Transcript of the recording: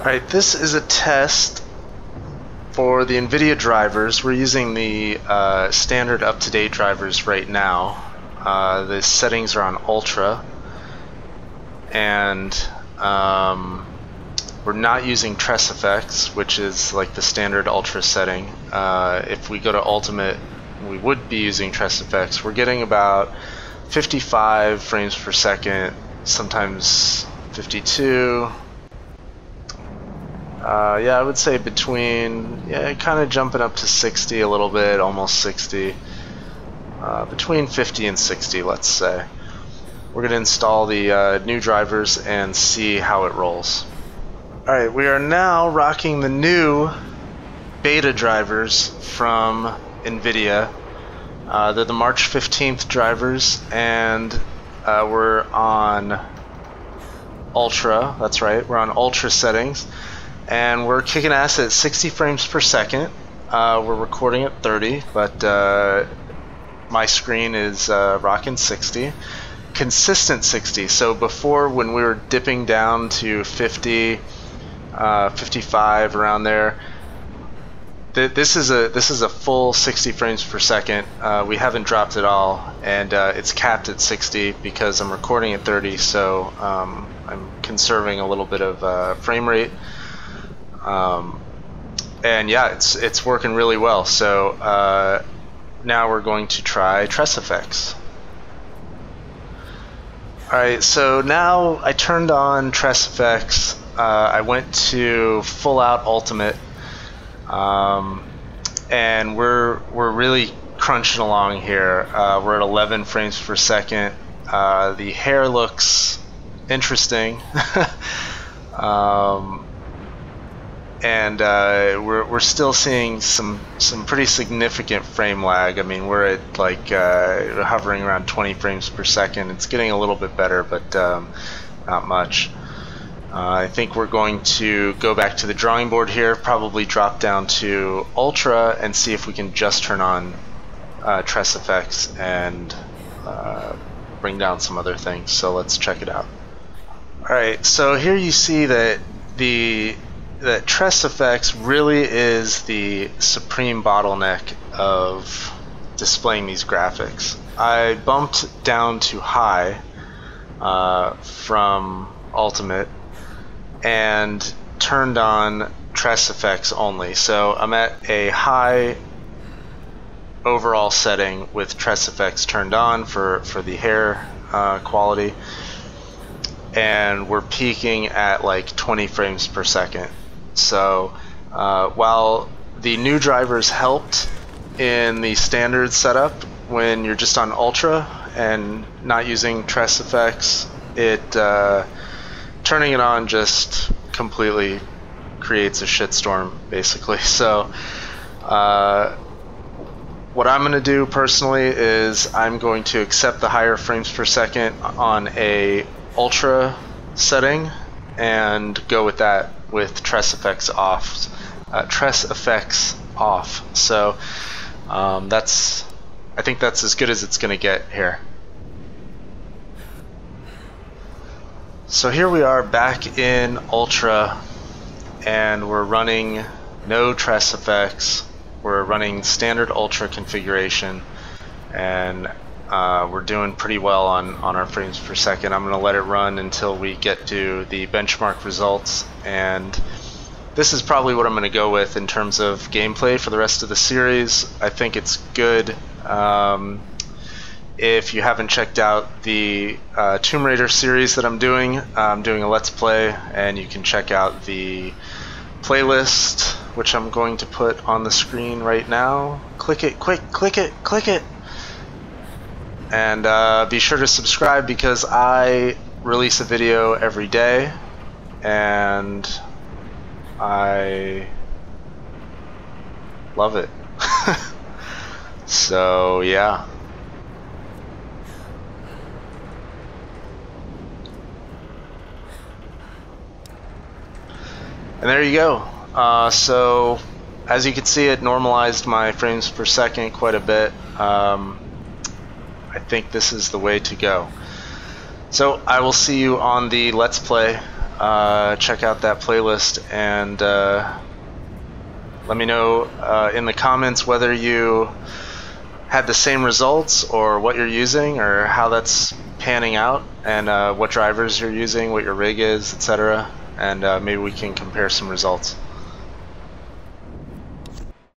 Alright, this is a test for the NVIDIA drivers. We're using the standard up-to-date drivers right now. The settings are on Ultra, and we're not using TressFX, which is like the standard Ultra setting. If we go to Ultimate, we would be using TressFX. We're getting about 55 frames per second, sometimes 52. Yeah, I would say between, kind of jumping up to 60 a little bit, almost 60. Between 50 and 60, let's say. We're going to install the new drivers and see how it rolls. Alright, we are now rocking the new beta drivers from NVIDIA. They're the March 15th drivers, and we're on Ultra. That's right, we're on Ultra settings. And we're kicking ass at 60 frames per second. We're recording at 30, but my screen is rocking 60. Consistent 60. So before, when we were dipping down to 50, 55, around there, this is a full 60 frames per second. We haven't dropped at all, and it's capped at 60 because I'm recording at 30. So I'm conserving a little bit of frame rate. And yeah, it's working really well. So now we're going to try TressFX. Alright, so now I turned on TressFX. I went to full out Ultimate, and we're really crunching along here. We're at 11 frames per second. The hair looks interesting. And we're still seeing some pretty significant frame lag. I mean, we're at like hovering around 20 frames per second. It's getting a little bit better, but not much. I think we're going to go back to the drawing board here, probably drop down to Ultra and see if we can just turn on TressFX and bring down some other things. So let's check it out. Alright, so here you see that that TressFX really is the supreme bottleneck of displaying these graphics. I bumped down to high from Ultimate and turned on TressFX only. So I'm at a high overall setting with TressFX turned on for the hair quality, and we're peaking at like 20 frames per second. So while the new drivers helped in the standard setup when you're just on Ultra and not using TressFX, turning it on just completely creates a shitstorm, basically. So what I'm going to do personally is I'm going to accept the higher frames per second on a Ultra setting and go with that with TressFX off. So I think that's as good as it's going to get here. So here we are back in Ultra, and we're running no TressFX. We're running standard Ultra configuration, and we're doing pretty well on our frames per second. I'm going to let it run until we get to the benchmark results, and this is probably what I'm going to go with in terms of gameplay for the rest of the series. I think it's good. If you haven't checked out the Tomb Raider series that I'm doing a Let's Play, and you can check out the playlist, which I'm going to put on the screen right now. Click it, quick, click it, click it! And be sure to subscribe because I release a video every day, and I love it. So yeah. And there you go. So as you can see, it normalized my frames per second quite a bit. I think this is the way to go. So I will see you on the Let's Play check out that playlist and let me know in the comments whether you had the same results or what you're using or how that's panning out, and what drivers you're using, what your rig is, etc. And maybe we can compare some results.